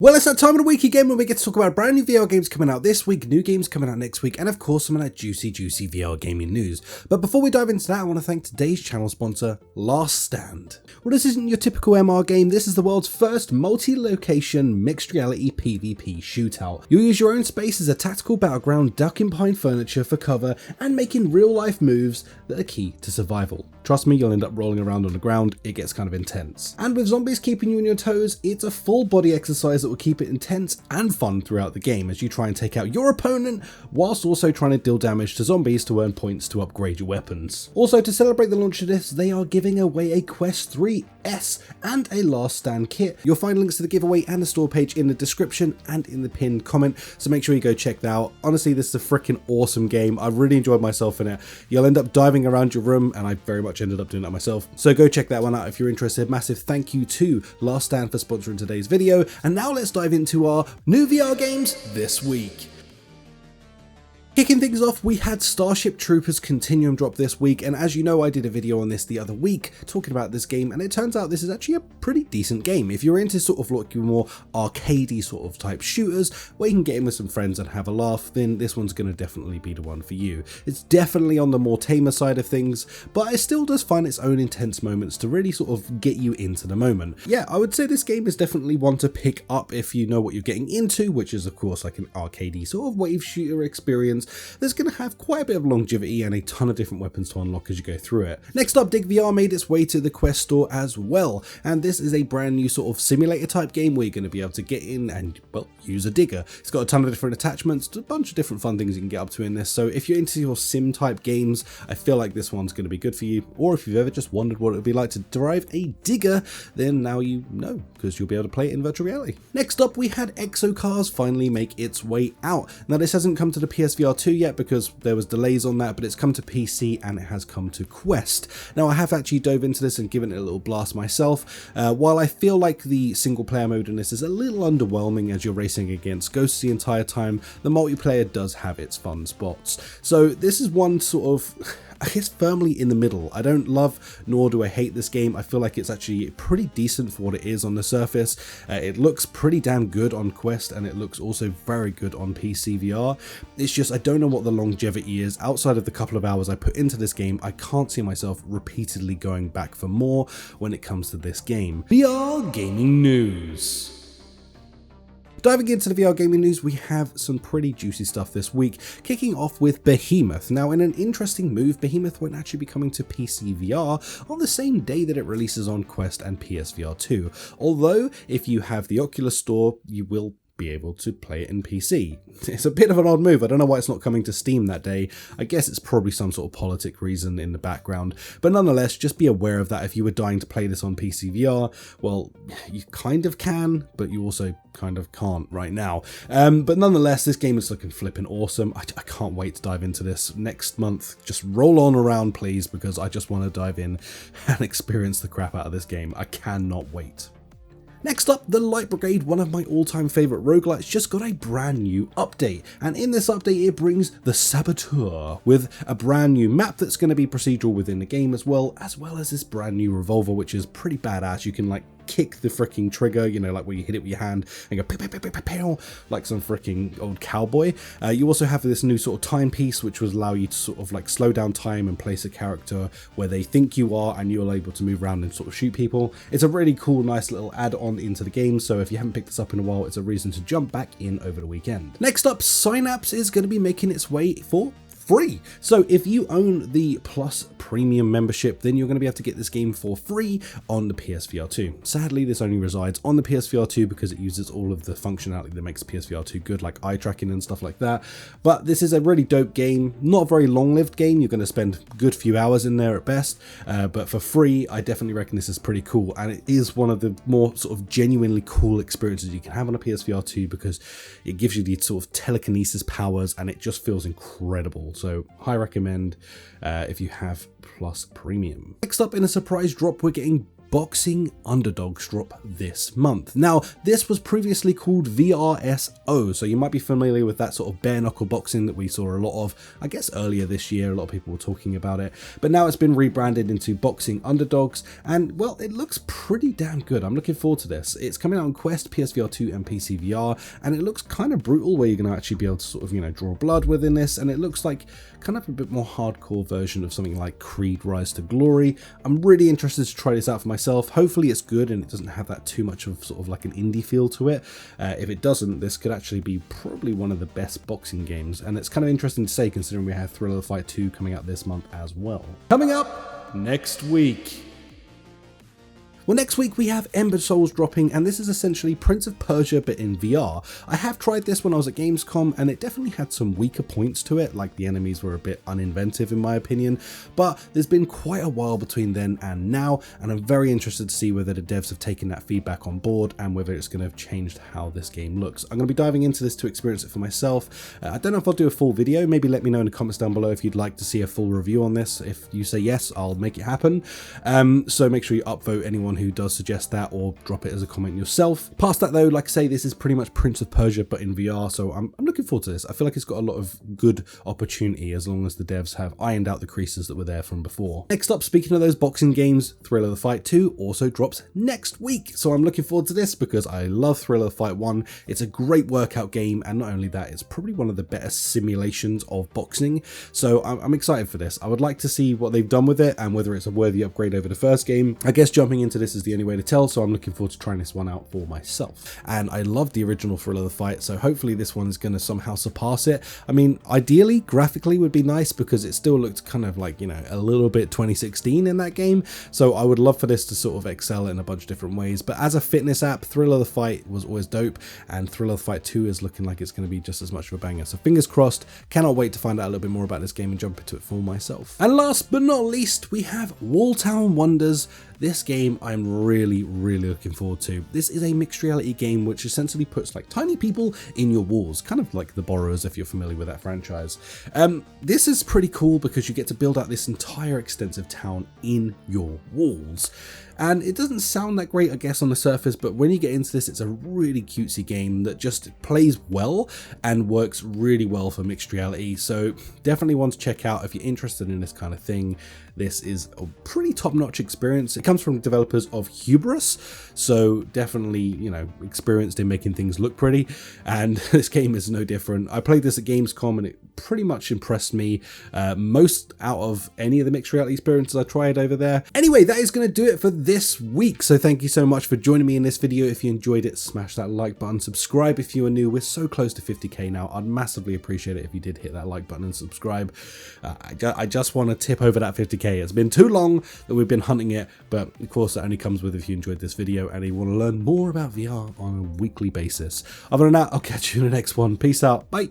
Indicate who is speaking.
Speaker 1: Well, it's that time of the week again when we get to talk about brand new VR games coming out this week, new games coming out next week, and of course some of that juicy VR gaming news. But before we dive into that, I want to thank today's channel sponsor, Last Stand. Well, this isn't your typical MR game, this is the world's first multi-location mixed reality PvP shootout. You'll use your own space as a tactical battleground, ducking behind furniture for cover, and making real-life moves that are key to survival. Trust me, you'll end up rolling around on the ground, it gets kind of intense. And with zombies keeping you on your toes, it's a full body exercise that will keep it intense and fun throughout the game as you try and take out your opponent whilst also trying to deal damage to zombies to earn points to upgrade your weapons. Also, to celebrate the launch of this, they are giving away a Quest 3S and a Last Stand kit. You'll find links to the giveaway and the store page in the description and in the pinned comment, so make sure you go check that out. Honestly, this is a freaking awesome game. I've really enjoyed myself in it. You'll end up diving around your room, and I very much ended up doing that myself. So go check that one out if you're interested. Massive thank you to Last Stand for sponsoring today's video. And now let's dive into our new VR games this week. Kicking things off, we had Starship Troopers Continuum drop this week, and as you know, I did a video on this the other week talking about this game, and it turns out this is actually a pretty decent game. If you're into sort of like your more arcadey sort of type shooters where you can get in with some friends and have a laugh, then this one's going to definitely be the one for you. It's definitely on the more tamer side of things, but it still does find its own intense moments to really sort of get you into the moment. Yeah, I would say this game is definitely one to pick up if you know what you're getting into, which is of course like an arcadey sort of wave shooter experience. There's going to have quite a bit of longevity and a ton of different weapons to unlock as you go through it. Next up, Dig VR made its way to the Quest store as well, and this is a brand new sort of simulator type game where you're going to be able to get in and, well, use a digger. It's got a ton of different attachments, a bunch of different fun things you can get up to in this, so if you're into your sim type games, I feel like this one's going to be good for you, or if you've ever just wondered what it would be like to drive a digger, then now you know, because you'll be able to play it in virtual reality. Next up, we had Exocars finally make its way out. Now this hasn't come to the PSVR 2 yet because there was delays on that, but it's come to PC and it has come to Quest. Now I have actually dove into this and given it a little blast myself. While I feel like the single player mode in this is a little underwhelming as you're racing against ghosts the entire time, the multiplayer does have its fun spots. So this is one sort of, I guess, firmly in the middle. I don't love nor do I hate this game. I feel like it's actually pretty decent for what it is on the surface. It looks pretty damn good on Quest and it looks also very good on PC VR. It's just I don't know what the longevity is. Outside of the couple of hours I put into this game, I can't see myself repeatedly going back for more when it comes to this game. VR gaming news. Diving into the VR gaming news, we have some pretty juicy stuff this week, kicking off with Behemoth. Now, in an interesting move, Behemoth won't actually be coming to PC VR on the same day that it releases on Quest and PSVR 2. Although, if you have the Oculus store, you will be able to play it in PC. It's a bit of an odd move. I don't know why it's not coming to Steam that day. I guess it's probably some sort of politic reason in the background, but nonetheless, just be aware of that. If you were dying to play this on PC VR, well, you kind of can, but you also kind of can't right now. But nonetheless, this game is looking flipping awesome. I can't wait to dive into this next month. Just roll on around, please, because I just want to dive in and experience the crap out of this game. I cannot wait. Next up, The Light Brigade, one of my all-time favourite roguelites, just got a brand new update, and in this update it brings the Saboteur with a brand new map that's going to be procedural within the game as well as this brand new revolver, which is pretty badass. You can like kick the freaking trigger, you know, like where you hit it with your hand and go pow, pow, pow, pow, pow, like some freaking old cowboy. You also have this new sort of timepiece which will allow you to sort of like slow down time and place a character where they think you are, and you're able to move around and sort of shoot people. It's a really cool, nice little add-on into the game, so if you haven't picked this up in a while, it's a reason to jump back in over the weekend. Next up, Synapse is going to be making its way for free. So if you own the Plus Premium membership, then you're going to be able to get this game for free on the PSVR 2. Sadly, this only resides on the PSVR 2 because it uses all of the functionality that makes PSVR 2 good, like eye tracking and stuff like that. But this is a really dope game, not a very long-lived game. You're going to spend a good few hours in there at best, but for free, I definitely reckon this is pretty cool, and it is one of the more sort of genuinely cool experiences you can have on a PSVR 2 because it gives you these sort of telekinesis powers, and it just feels incredible. So high recommend if you have Plus Premium. Next up, in a surprise drop, we're getting Boxing Underdogs drop this month. Now, this was previously called VRSO, so you might be familiar with that sort of bare knuckle boxing that we saw a lot of, I guess, earlier this year. A lot of people were talking about it, but now it's been rebranded into Boxing Underdogs, and well, it looks pretty damn good. I'm looking forward to this. It's coming out on Quest, PSVR 2 and PC VR, and it looks kind of brutal where you're going to actually be able to sort of, you know, draw blood within this, and it looks like kind of a bit more hardcore version of something like Creed Rise to Glory. I'm really interested to try this out for myself. Hopefully it's good and it doesn't have that too much of sort of like an indie feel to it. If it doesn't, this could actually be probably one of the best boxing games, and it's kind of interesting to say considering we have Thrill of the Fight 2 coming out this month as well. Coming up next week. Well, next week we have Ember Souls dropping, and this is essentially Prince of Persia but in VR. I have tried this when I was at Gamescom, and it definitely had some weaker points to it, like the enemies were a bit uninventive in my opinion, but there's been quite a while between then and now, and I'm very interested to see whether the devs have taken that feedback on board and whether it's going to have changed how this game looks. I'm going to be diving into this to experience it for myself. I don't know if I'll do a full video. Maybe let me know in the comments down below if you'd like to see a full review on this. If you say yes, I'll make it happen. So make sure you upvote anyone who does suggest that, or drop it as a comment yourself. Past that though, like I say, this is pretty much Prince of Persia but in VR, so I'm looking forward to this. I feel like it's got a lot of good opportunity as long as the devs have ironed out the creases that were there from before. Next up, speaking of those boxing games, Thrill of the Fight 2 also drops next week, so I'm looking forward to this because I love Thrill of the Fight 1. It's a great workout game, and not only that, it's probably one of the better simulations of boxing, so I'm excited for this. I would like to see what they've done with it and whether it's a worthy upgrade over the first game. I guess jumping into this is the only way to tell, so I'm looking forward to trying this one out for myself. And I love the original Thrill of the Fight, so hopefully this one's going to somehow surpass it. I mean, ideally graphically would be nice because it still looked kind of like, you know, a little bit 2016 in that game, so I would love for this to sort of excel in a bunch of different ways. But as a fitness app, Thrill of the Fight was always dope, and Thrill of the Fight 2 is looking like it's going to be just as much of a banger, so fingers crossed. Cannot wait to find out a little bit more about this game and jump into it for myself. And last but not least, we have Walltown Wonders. This game I'm really looking forward to. This is a mixed reality game which essentially puts like tiny people in your walls, kind of like The Borrowers if you're familiar with that franchise. This is pretty cool because you get to build out this entire extensive town in your walls. And it doesn't sound that great, I guess, on the surface, but when you get into this, it's a really cutesy game that just plays well and works really well for mixed reality. So definitely one to check out if you're interested in this kind of thing. This is a pretty top-notch experience. It comes from developers of Hubris, so definitely, you know, experienced in making things look pretty, and this game is no different. I played this at Gamescom and it pretty much impressed me most out of any of the mixed reality experiences I tried over there. Anyway, that is going to do it for this week, so thank you so much for joining me in this video. If you enjoyed it, smash that like button, subscribe if you are new. We're so close to 50k now. I'd massively appreciate it if you did hit that like button and subscribe. I just want to tip over that 50k. It's been too long that we've been hunting it, but of course that only comes with if you enjoyed this video and you want to learn more about VR on a weekly basis. Other than that, I'll catch you in the next one. Peace out. Bye.